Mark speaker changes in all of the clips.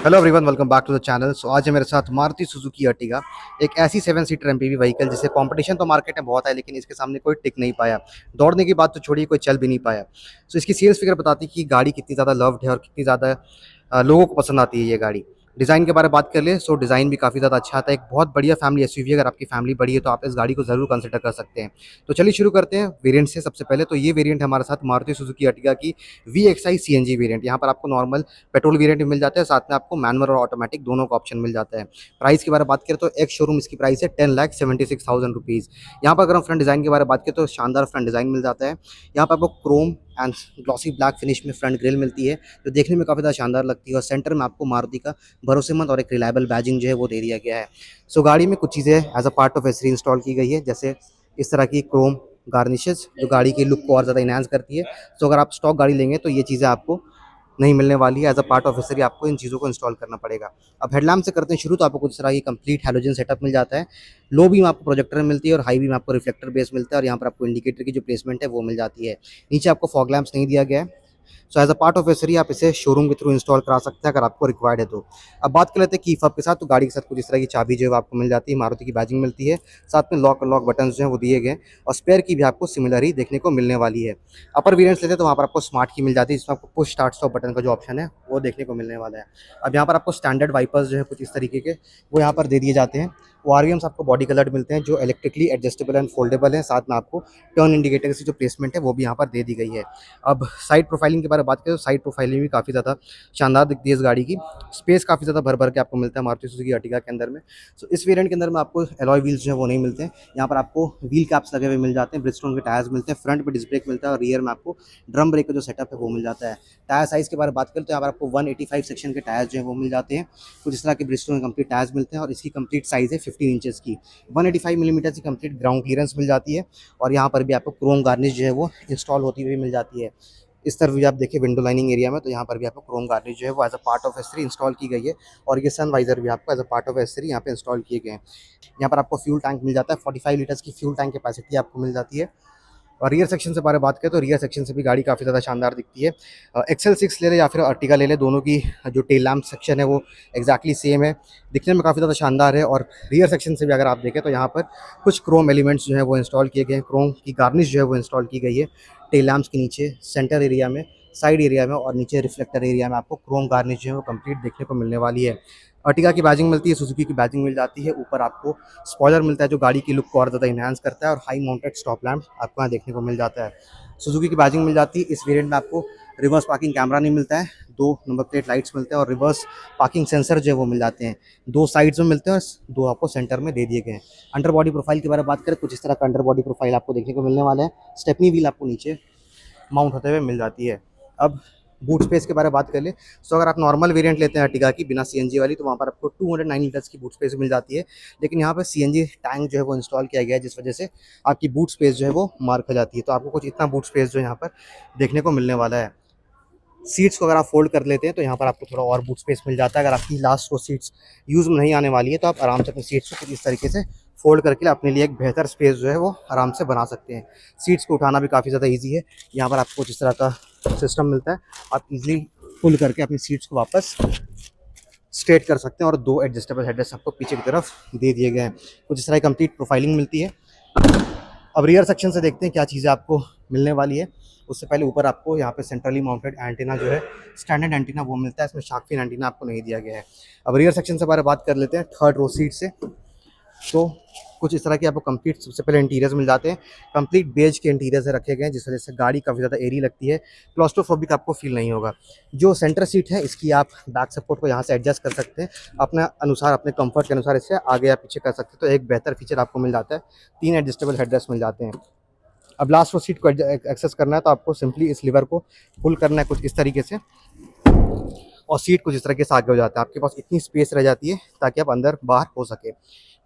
Speaker 1: Hello everyone, welcome back to the channel. So आज है मेरे साथ मारुति सुजुकी अर्टिगा, एक ऐसी 7 सीटर एमपीवी व्हीकल जिसे कंपटीशन तो मार्केट में बहुत है, लेकिन इसके सामने कोई टिक नहीं पाया। दौड़ने की बात तो छोड़िए, कोई चल भी नहीं पाया। सो इसकी सेल्स फिगर बताती है कि गाड़ी कितनी ज़्यादा लव्ड है और कितनी ज़्यादा लोगों को पसंद आती है ये गाड़ी। डिज़ाइन के बारे में बात कर ले, सो डिज़ाइन भी काफ़ी ज़्यादा अच्छा आता है। एक बहुत बढ़िया फैमिली एसयूवी, अगर आपकी फैमिली बड़ी है तो आप इस गाड़ी को ज़रूर कंसिडर कर सकते हैं। तो चलिए शुरू करते हैं वेरिएंट से। सबसे पहले तो ये वेरिएंट है हमारे साथ मारुति सुजुकी अर्टिगा की VXI CNG वेरिएंट। यहाँ पर आपको नॉर्मल पेट्रोल वेरिएंट भी मिल जाता है, साथ में आपको मैनुअल और ऑटोमेटिक दोनों का ऑप्शन मिल जाता है। प्राइस के बारे में बात करें तो एक शोरूम इसकी प्राइस है 10,76,000 रुपीज़। यहाँ पर अगर हम फ्रंट डिज़ाइन के बारे में बात करें तो शानदार फ्रंट डिज़ाइन मिल जाता है। यहाँ पर आपको Chrome and glossy black finish में फ्रंट ग्रिल मिलती है, जो देखने में काफ़ी ज़्यादा शानदार लगती है। और सेंटर में आपको मारुति का भरोसेमंद और एक रिलायबल बैजिंग जो है वो दे दिया गया है। सो गाड़ी में कुछ चीज़ें as a part of accessory install की गई है, जैसे इस तरह की क्रोम गार्निशेस जो गाड़ी की लुक को और ज़्यादा इनहांस करती है। सो अगर आप स्टॉक गाड़ी लेंगे तो ये चीज़ें आपको नहीं मिलने वाली है। As a part of accessory आपको इन चीज़ों को इंस्टॉल करना पड़ेगा। अब हेडलैम्प से करते हैं शुरू, तो आपको कुछ तरह की कंप्लीट हैलोजन सेटअप मिल जाता है। लो बीम आपको प्रोजेक्टर मिलती है और हाई बीम आपको रिफ्लेक्टर बेस मिलता है, और यहाँ पर आपको इंडिकेटर की जो प्लेसमेंट है वो मिल जाती है। नीचे आपको फॉग लैंप्स नहीं दिया गया है। So as a part of accessory आप इसे शोरूम के थ्रू इंस्टॉल करा सकते हैं अगर आपको रिक्वायर्ड है तो। अब बात कर लेते हैं की फॉब के साथ। तो गाड़ी के साथ कुछ इस तरह की चाबी जो है आपको मिल जाती है, मारुति की बैजिंग मिलती है, साथ में लॉक बटन जो है वो दिए गए, और स्पेयर की भी आपको सिमिलर ही देखने को मिलने वाली है। अपर वेरिएंट्स लेते हैं तो वहाँ पर आपको स्मार्ट की मिल जाती है, जिसमें आपको पुश स्टार्ट स्टॉप बटन का जो ऑप्शन है वो देखने को मिलने वाला है। अब यहाँ पर आपको स्टैंडर्ड वाइपर्स जो है कुछ इस तरीके के वो यहाँ पर दे दिए जाते हैं। ORVMs आपको बॉडी कलर्ड मिलते हैं, जो इलेक्ट्रिकली एडजस्टेबल एंड फोल्डेबल है। साथ में आपको टर्न इंडिकेटर की जो प्लेसमेंट है वो भी यहाँ पर दे दी गई है। अब साइड प्रोफाइलिंग के बारे में बात करें तो साइड प्रोफाइलिंग भी काफ़ी ज़्यादा शानदार दिखती है इस गाड़ी की। स्पेस काफ़ी ज़्यादा भर भर के आपको मिलता है मारुति सुजुकी अर्टिगा के अंदर में। सो इस वेरिएंट के अंदर में आपको एलॉय व्हील्स जो है वो नहीं मिलते हैं। यहाँ पर आपको व्हील कैप्स लगे हुए मिल जाते हैं, ब्रिजस्टोन के टायर्स मिलते हैं, फ्रंट पे डिस्क ब्रेक मिलता है, और रियर में आपको ड्रम ब्रेक का जो सेटअप है वो मिल जाता है। टायर साइज़ के बारे में बात करें तो यहाँ पर आपको 185 सेक्शन के टायर्स जो है वो मिल जाते हैं। कुछ इस तरह के ब्रिजस्टोन के कंप्लीट टायर्स मिलते हैं, और इसकी कंप्लीट साइज़ है 15 इंचेस की। 185 मिलीमीटर की कंप्लीट ग्राउंड क्लियरेंस मिल जाती है, और यहाँ पर भी आपको क्रोम गार्निश जो है वो इंस्टॉल होती हुई मिल जाती है। इस तरफ भी आप देखिए विंडो लाइनिंग एरिया में, तो यहाँ पर भी आपको क्रोम गार्निश जो है वो as a part of accessory install की गई है, और ये सन वाइजर भी आपको as a part of accessory यहाँ पे इंस्टॉल किए गए हैं। यहाँ पर आपको फ्यूल टैंक मिल जाता है, 45 लीटर्स की फ्यूल टैंक कैपेसिटी आपको मिल जाती है। और रियर सेक्शन से बारे में बात करें तो रियर सेक्शन से भी गाड़ी काफ़ी ज़्यादा शानदार दिखती है। XL6 ले लें या फिर अर्टिगा ले लें, दोनों की जो टेल लैम्प सेक्शन है वो एक्जैक्टली सेम है, दिखने में काफ़ी ज़्यादा शानदार है। और रियर सेक्शन से भी अगर आप देखें तो यहाँ पर कुछ क्रोम एलिमेंट्स जो है वो इंस्टॉल किए गए हैं, क्रोम की गार्निश जो है वो इंस्टॉल की गई है टेल लैम्प्स के नीचे, सेंटर एरिया में, साइड एरिया में, और नीचे रिफ्लेक्टर एरिया में आपको क्रोम गार्निश जो है वो कंप्लीट देखने को मिलने वाली है। अर्टिगा की बैजिंग मिलती है, सुजुकी की बैजिंग मिल जाती है। ऊपर आपको स्पॉइलर मिलता है जो गाड़ी की लुक को और ज़्यादा इन्हांस करता है, और हाई माउंटेड स्टॉप लैंप आपको यहाँ देखने को मिल जाता है। सुजुकी की बैजिंग मिल जाती है। इस वेरिएंट में आपको रिवर्स पार्किंग कैमरा नहीं मिलता है, 2 नंबर प्लेट लाइट्स मिलते हैं, और रिवर्स पार्किंग सेंसर जो है वो मिल जाते हैं। 2 साइड्स में मिलते हैं और 2 आपको सेंटर में दे दिए गए हैं। अंडर बॉडी प्रोफाइल के बारे में बात करें, कुछ इस तरह का अंडर बॉडी प्रोफाइल आपको देखने को मिलने वाला है। स्टेपनी व्हील आपको नीचे माउंट होते हुए मिल जाती है। अब बूट स्पेस के बारे में बात कर ले, सो अगर आप नॉर्मल वेरिएंट लेते हैं अर्टिगा की बिना CNG वाली, तो वहाँ पर आपको 209 लीटर्स की बूट स्पेस मिल जाती है। लेकिन यहाँ पर CNG टैंक जो है वो इंस्टॉल किया गया है, जिस वजह से आपकी बूट स्पेस जो है वो मार्क हो जाती है। तो आपको कुछ इतना बूट स्पेस जो यहाँ पर देखने को मिलने वाला है। सीट्स को अगर आप फोल्ड कर लेते हैं तो यहाँ पर आपको थोड़ा और बूट स्पेस मिल जाता है। अगर आपकी लास्ट रो सीट्स यूज़ में नहीं आने वाली है तो आप आराम से अपनी सीट्स को कुछ इस तरीके से फोल्ड करके अपने लिए एक बेहतर स्पेस जो है वो आराम से बना सकते हैं। सीट्स को उठाना भी काफ़ी ज़्यादा ईजी है। यहाँ पर आपको जिस तरह का सिस्टम मिलता है, आप इजीली पुल करके अपनी सीट्स को वापस स्ट्रेट कर सकते हैं, और 2 एडजस्टेबल हेडरेस्ट आपको पीछे की तरफ दे दिए गए हैं। कुछ इस तरह की कंप्लीट प्रोफाइलिंग मिलती है। अब रियर सेक्शन से देखते हैं क्या चीज़ें आपको मिलने वाली है। उससे पहले ऊपर आपको यहाँ पे सेंट्रली माउंटेड एंटीना जो है, स्टैंडर्ड एंटीना वो मिलता है, इसमें शार्क फिन एंटीना आपको नहीं दिया गया है। अब रियर सेक्शन से बारे बात कर लेते हैं थर्ड रो सीट से। तो कुछ इस तरह के आपको कंप्लीट सबसे पहले इंटीरियर्स मिल जाते हैं। कंप्लीट बेज के इंटीरियर्स रखे गए हैं, जिस वजह से गाड़ी काफ़ी ज़्यादा एरी लगती है, क्लॉस्ट्रोफोबिक आपको फील नहीं होगा। जो सेंटर सीट है इसकी आप बैक सपोर्ट को यहाँ से एडजस्ट कर सकते हैं अपने अनुसार, अपने कंफर्ट के अनुसार इसे आगे या पीछे कर सकते हैं। तो एक बेहतर फीचर आपको मिल जाता है। 3 एडजस्टेबल हेडरेस्ट मिल जाते हैं। अब लास्ट रो सीट को एक्सेस करना है तो आपको सिंपली इस लीवर को पुल करना है कुछ इस तरीके से, और सीट कुछ इस तरीके से आगे हो जाता है। आपके पास इतनी स्पेस रह जाती है ताकि आप अंदर बाहर हो सके।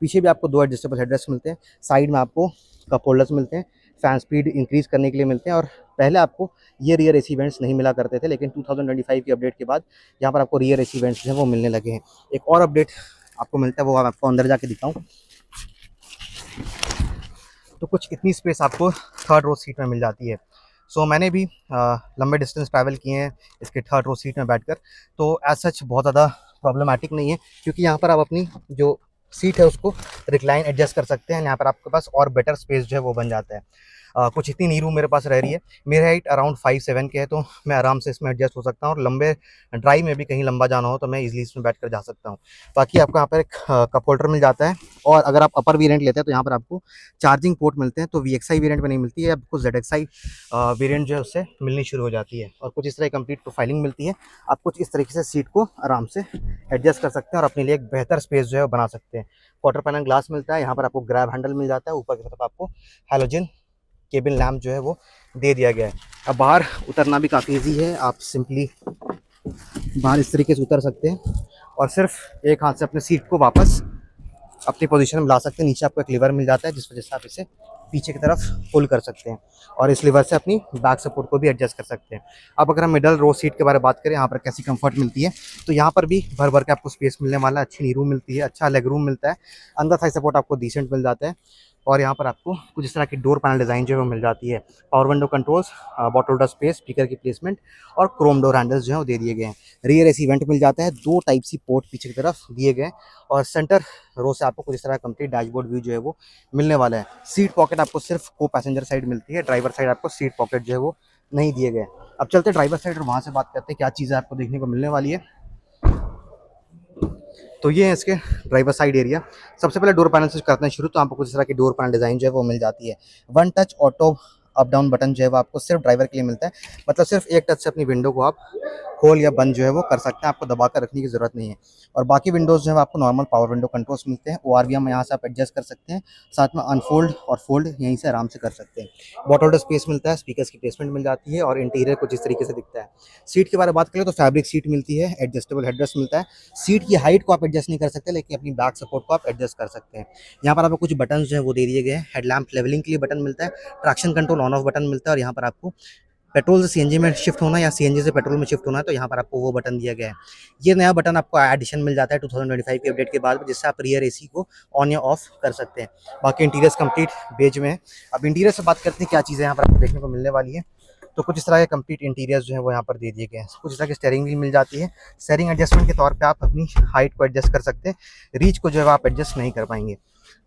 Speaker 1: पीछे भी आपको 2 एडजस्टेबल हेडरेस्ट मिलते हैं। साइड में आपको कप होल्डर्स मिलते हैं, फैन स्पीड इंक्रीज़ करने के लिए मिलते हैं। और पहले आपको ये रियर एसी वेंट्स नहीं मिला करते थे, लेकिन 2025 की अपडेट के बाद यहाँ पर आपको रियर एसी वेंट्स जो है वो मिलने लगे हैं। एक और अपडेट आपको मिलता है, वो आपको अंदर जाके दिखाऊँ तो कुछ इतनी स्पेस आपको थर्ड रो सीट में मिल जाती है। सो मैंने भी लंबे डिस्टेंस ट्रैवल किए हैं इसके थर्ड रो सीट में बैठकर, तो एज सच बहुत ज़्यादा प्रॉब्लमेटिक नहीं है, क्योंकि यहाँ पर आप अपनी जो सीट है उसको रिक्लाइन एडजस्ट कर सकते हैं। यहाँ पर आपके पास और बेटर स्पेस जो है वो बन जाता है। कुछ इतनी नी रूम मेरे पास रह रही है। मेरी हाइट अराउंड 5'7" के है, तो मैं आराम से इसमें एडजस्ट हो सकता हूँ, और लंबे ड्राइव में भी कहीं लंबा जाना हो तो मैं इजीली इसमें बैठ कर जा सकता हूँ। बाकी आपको यहाँ पर एक कप होल्डर मिल जाता है, और अगर आप अपर वेरिएंट लेते हैं तो यहाँ पर आपको चार्जिंग पोर्ट मिलते हैं, तो VXI वेरिएंट में नहीं मिलती है, आपको ZXI वेरिएंट जो है उससे मिलनी शुरू हो जाती है। और कुछ इस तरह कंप्लीट प्रोफाइलिंग मिलती है। आप कुछ इस तरीके से सीट को आराम से एडजस्ट कर सकते हैं और अपने लिए एक बेहतर स्पेस जो है वो बना सकते हैं। क्वार्टर पैनल ग्लास मिलता है, यहाँ पर आपको ग्रैब हैंडल मिल जाता है, ऊपर की तरफ आपको हैलोजन केबल लैम्प जो है वो दे दिया गया है। अब बाहर उतरना भी काफ़ी इजी है, आप सिंपली बाहर इस तरीके से उतर सकते हैं और सिर्फ एक हाथ से अपने सीट को वापस अपनी पोजीशन में ला सकते हैं। नीचे आपको एक लीवर मिल जाता है, जिस वजह से आप इसे पीछे की तरफ पुल कर सकते हैं, और इस लीवर से अपनी बैक सपोर्ट को भी एडजस्ट कर सकते हैं। अब अगर हम मिडल रो सीट के बारे में बात करें, यहाँ पर कैसी कंफर्ट मिलती है, तो यहाँ पर भी भर भर के आपको स्पेस मिलने वाला है। अच्छी नी रूम मिलती है, अच्छा लेग रूम मिलता है, अंदर थाई सपोर्ट आपको डिसेंट मिल जाता है, और यहाँ पर आपको कुछ इस तरह की डोर पैनल डिज़ाइन जो है वो मिल जाती है। Power window controls, bottle holder space, speaker की प्लेसमेंट और क्रोम डोर हैंडल्स जो है वो दे दिए गए हैं। रियर एसी वेंट मिल जाता है, 2 टाइप सी पोर्ट पीछे की तरफ दिए गए हैं, और सेंटर रो से आपको कुछ इस तरह कंप्लीट डैशबोर्ड व्यू जो है वो मिलने वाला है। सीट पॉकेट आपको सिर्फ को पैसेंजर साइड मिलती है, ड्राइवर साइड आपको सीट पॉकेट जो है वो नहीं दिए गए। अब चलते हैं ड्राइवर साइड और वहाँ से बात करते हैं क्या चीज़ें आपको देखने को मिलने वाली है। तो ये है इसके ड्राइवर साइड एरिया। सबसे पहले डोर पैनल से करते हैं शुरू, तो आपको कुछ इस तरह की डोर पैनल डिज़ाइन जो है वो मिल जाती है। One touch auto up down button जो है वो आपको सिर्फ ड्राइवर के लिए मिलता है, मतलब सिर्फ एक टच से अपनी विंडो को आप खोल या बंद जो है वो कर सकते हैं, आपको दबा कर रखने की ज़रूरत नहीं है। और बाकी विंडोज़ जो है आपको नॉर्मल पावर विंडो कंट्रोल्स मिलते हैं, ORVM यहाँ से आप एडजस्ट कर सकते हैं, साथ में अनफोल्ड और फोल्ड यहीं से आराम से कर सकते हैं। बॉटल होल्डर स्पेस मिलता है, स्पीकर्स की प्लेसमेंट मिल जाती है, और इंटीरियर कुछ इस तरीके से दिखता है। सीट के बारे में बात करें तो फैब्रिक सीट मिलती है, एडजस्टेबल हेडरेस्ट मिलता है। सीट की हाइट को आप एडजस्ट नहीं कर सकते, लेकिन अपनी बैक सपोर्ट को आप एडजस्ट कर सकते हैं। यहाँ पर आपको कुछ बटन जो है वो दे दिए गए हैं। हेडलैम्प लेवलिंग के लिए बटन मिलता है, traction control on off button मिलता है, और यहाँ पर आपको पेट्रोल से सीएनजी में शिफ्ट होना या सीएनजी से पेट्रोल में शिफ्ट होना है तो यहाँ पर आपको वो बटन दिया गया है। ये नया बटन आपको एडिशन मिल जाता है 2025 के अपडेट के बाद, जिससे आप रियर एसी को ऑन या ऑफ कर सकते हैं। बाकी इंटीरियर्स कंप्लीट बेज में है। अब इंटीरियर से बात करते हैं क्या चीज़ें यहाँ पर आपको देखने को मिलने वाली है, तो कुछ इस तरह के कंप्लीट इंटीरियर्स जो है वो यहाँ पर दे दिए गए हैं। कुछ इस तरह की स्टेयरिंग भी मिल जाती है। स्टेयरिंग एडजस्टमेंट के तौर पे आप अपनी हाइट को एडजस्ट कर सकते हैं, रीच को जो है आप एडजस्ट नहीं कर पाएंगे।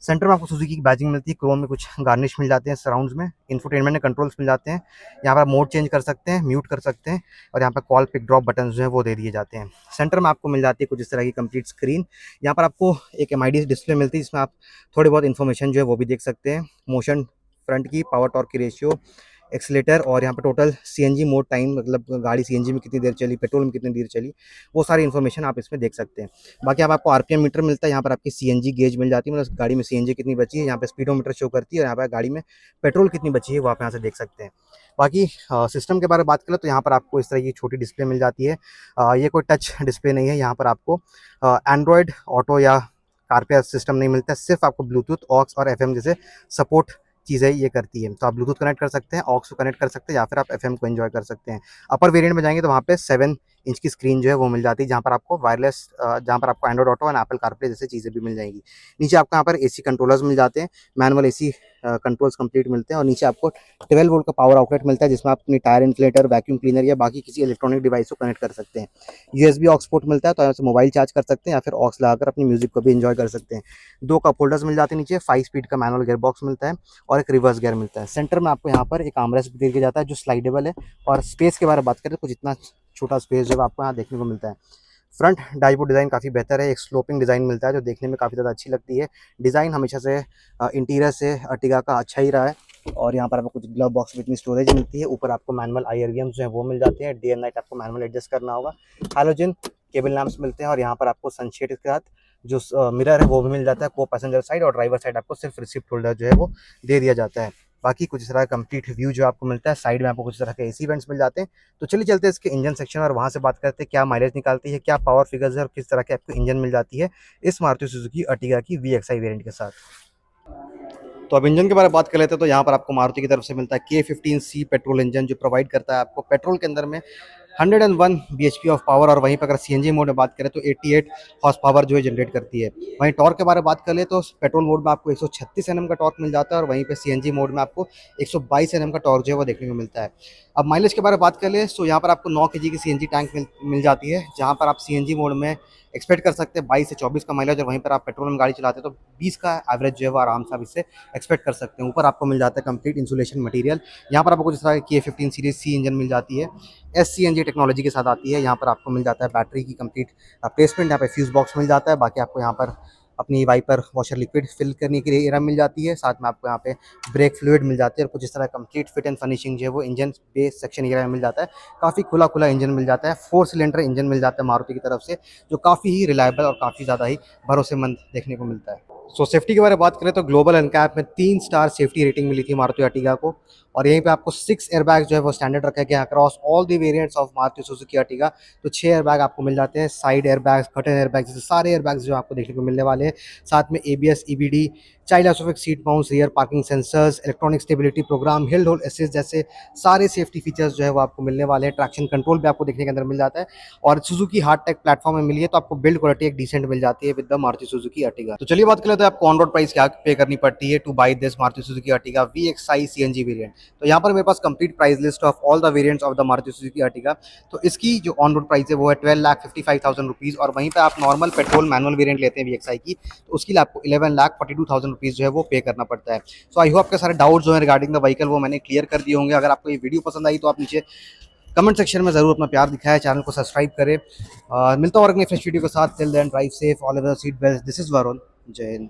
Speaker 1: सेंटर में आपको सुजुकी की बैजिंग मिलती है, क्रोम में कुछ गार्निश मिल जाते हैं, सराउंड्स में इंफोटेनमेंट कंट्रोल्स मिल जाते हैं। यहाँ पर आप मोड चेंज कर सकते हैं, म्यूट कर सकते हैं, और यहाँ पर कॉल पिक ड्रॉप बटन जो है वो दे दिए जाते हैं। सेंटर में आपको मिल जाती है कुछ इस तरह की कंप्लीट स्क्रीन। यहाँ पर आपको एक MID डिस्प्ले मिलती है, जिसमें आप थोड़ी बहुत इन्फॉर्मेशन जो है वो भी देख सकते हैं। मोशन फ्रंट की, पावर टॉर्क की रेशियो, एक्सीलेटर, और यहाँ पे टोटल सीएनजी मोड टाइम, मतलब गाड़ी सीएनजी में कितनी देर चली, पेट्रोल में कितनी देर चली, वो सारी इन्फॉर्मेशन आप इसमें देख सकते हैं। बाकी अब आपको आरपीएम मीटर मिलता है, यहाँ पर आपकी सीएनजी गेज मिल जाती है, मतलब गाड़ी में सीएनजी कितनी बची है, यहाँ पे स्पीडोमीटर शो करती है, और यहाँ पर गाड़ी में पेट्रोल कितनी बची है वो आप यहाँ से देख सकते हैं। बाकी सिस्टम के बारे में बात करें तो यहाँ पर आपको इस तरह की छोटी डिस्प्ले मिल जाती है। ये कोई टच डिस्प्ले नहीं है, यहाँ पर आपको एंड्रॉयड ऑटो या कारप्लेय सिस्टम नहीं मिलता है, सिर्फ आपको ब्लूटूथ, ऑक्स और एफएम जैसे सपोर्ट चीज़ें ये करती है। तो आप ब्लूटूथ कनेक्ट कर सकते हैं, ऑक्स को कनेक्ट कर सकते हैं, या फिर आप एफएम को एंजॉय कर सकते हैं। अपर वेरिएंट में जाएंगे तो वहाँ पे 7 इंच की स्क्रीन जो है वो मिल जाती है, जहाँ पर आपको वायरलेस, जहाँ पर आपको एंड्रॉइड ऑटो और एप्पल कारप्ले जैसी चीज़ें भी मिल जाएंगी। नीचे आपको यहाँ पर एसी कंट्रोलर्स मिल जाते हैं, मैनुअल एसी कंट्रोल्स कंप्लीट मिलते हैं, और नीचे आपको 12 वोल्ट का पावर आउटलेट मिलता है, जिसमें आप अपनी टायर इन्फ्लेटर, वैक्यूम क्लीनर या बाकी किसी इलेक्ट्रॉनिक डिवाइस को कनेक्ट कर सकते हैं। USB ऑक्स पोर्ट मिलता है, तो यहाँ से मोबाइल चार्ज कर सकते हैं, या फिर ऑक्स लगाकर अपनी म्यूजिक को भी एंजॉय कर सकते हैं। 2 कप होल्डर्स मिल जाते हैं नीचे, 5 स्पीड का मैनुअल गियर बॉक्स मिलता है, और एक रिवर्स गियर मिलता है। सेंटर में आपको यहाँ पर एक आर्मरेस्ट भी दिया जाता है जो स्लाइडेबल है। और स्पेस के बारे में बात करें तो कुछ इतना छोटा स्पेस जो आपको यहाँ देखने को मिलता है। फ्रंट डैशबोर्ड डिज़ाइन काफ़ी बेहतर है, एक स्लोपिंग डिज़ाइन मिलता है जो देखने में काफ़ी ज़्यादा अच्छी लगती है। डिज़ाइन हमेशा से इंटीरियर से अर्टिगा का अच्छा ही रहा है। और यहाँ पर आपको कुछ ग्लव बॉक्स में इतनी स्टोरेज मिलती है। ऊपर आपको मैनुअल IRVM जो है वो मिल जाते हैं, डे एंड नाइट आपको मैनुअल एडजस्ट करना होगा। हैलोजन केबल लैंप्स मिलते हैं, और यहाँ पर आपको सनशेड के साथ जो मिरर है वो भी मिल जाता है। को पैसेंजर साइड और ड्राइवर साइड आपको सिर्फ रिसिप्ट होल्डर जो है वो दे दिया जाता है। बाकी कुछ इस तरह का कंप्लीट व्यू जो आपको मिलता है। साइड में आपको कुछ तरह के AC वेंट्स मिल जाते हैं। तो चलिए चलते हैं इसके इंजन सेक्शन और वहाँ से बात करते हैं क्या माइलेज निकालती है, क्या पावर फिगर्स है, और किस तरह के आपको इंजन मिल जाती है इस मारुति सुजुकी अर्टिगा की VXI वेरिएंट के साथ। तो अब इंजन के बारे में बात कर लेते हैं। तो यहाँ पर आपको मारुति की तरफ से मिलता है K15C पेट्रोल इंजन, जो प्रोवाइड करता है आपको पेट्रोल के अंदर में 101 bhp ऑफ पावर, और वहीं पर अगर CNG मोड में बात करें तो 88 हॉर्स पावर जो है जनरेट करती है। वहीं टॉर्क के बारे में बात कर ले तो पेट्रोल मोड में आपको 136 Nm का टॉर्क मिल जाता है, और वहीं पे CNG मोड में आपको 122 Nm का टॉर्क जो है वो देखने को मिलता है। अब माइलेज के बारे में बात कर ले, तो यहाँ पर आपको 9 केजी की सीएनजी टैंक मिल जाती है, जहाँ पर आप सीएनजी मोड में एक्सपेक्ट कर सकते हैं 22 से 24 का माइलेज, और वहीं पर आप पेट्रोल में गाड़ी चलाते हैं तो 20 का एवरेज जो है वो आराम से आप इससे एक्सपेक्ट कर सकते हैं। ऊपर आपको मिल जाता है कंप्लीट इंसुलेशन मटेरियल। यहाँ पर आपको कुछ इस तरह की A15 सीरीज सी इंजन मिल जाती है, SCNG टेक्नोलॉजी के साथ आती है। यहाँ पर आपको मिल जाता है बैटरी की कंप्लीट प्लेसमेंट, यहाँ पे फ्यूज बॉक्स मिल जाता है। बाकी आपको यहाँ पर अपनी वाइपर वॉशर लिक्विड फिल करने के लिए एरा मिल जाती है, साथ में आपको यहाँ पे ब्रेक फ्लूइड मिल जाती है, और कुछ इस तरह कंप्लीट फिट एंड फिनिशिंग जो है वो इंजन बेस सेक्शन एरिया में मिल जाता है। काफ़ी खुला खुला इंजन मिल जाता है, 4 सिलेंडर इंजन मिल जाता है मारुति की तरफ से, जो काफ़ी ही रिलायबल और काफ़ी ज़्यादा ही भरोसेमंद देखने को मिलता है। सो सेफ्टी के बारे में बात करें तो ग्लोबल एनकैप में 3 स्टार सेफ्टी रेटिंग मिली थी मारुति अर्टिगा को, और यहीं पे आपको 6 एयरबैग्स जो है वो स्टैंडर्ड रखा गया across all the variants of Maruti Suzuki Ertiga. तो 6 एयरबैग आपको मिल जाते हैं, साइड एयरबैग्स, कर्टन एयरबैग्स, जैसे सारे एयरबैग्स जो आपको देखने को मिलने वाले हैं। साथ में ABS, EBD, child ISOFIX seat mounts, rear parking sensors, electronic stability program, hill hold assist जैसे सारे सेफ्टी फीचर्स जो है वो आपको मिलने वाले हैं। ट्रैक्शन कंट्रोल भी आपको देखने के अंदर मिल जाता है, और सुजुकी हार्ट-टेक प्लेटफॉर्म में मिली है, तो आपको बिल्ड क्वालिटी एक डिसेंट मिल जाती है with the Maruti Suzuki Ertiga. तो चलिए बात कर लेते हैं आपको ऑन रोड प्राइस क्या पे करनी पड़ती है to buy this Maruti Suzuki Ertiga VXi CNG variant. तो यहाँ पर मेरे पास complete price list of all the variants of the Maruti Suzuki Ertiga. तो इसकी जो ऑन रोड प्राइस है वो है 12,55,000 रुपीज़, और वहीं पे आप नॉर्मल पेट्रोल मैनुअल वेरिएंट लेते हैं VXi की, तो उसके लिए आपको 11,42,000 रुपीज़ जो है वो पे करना पड़ता है। सो आई होप आपके सारे डाउट्स जो है रिगार्डिंग द व्हीकल वो मैंने क्लियर कर दिए होंगे। अगर आपको ये वीडियो पसंद आई तो आप नीचे कमेंट सेक्शन में जरूर अपना प्यार दिखाएं, चैनल को सब्सक्राइब करें। मिलता हूँ और अगले फ्रेश वीडियो के साथ। Till then drive safe, all over seat belt. This is Varun, Jai Hind.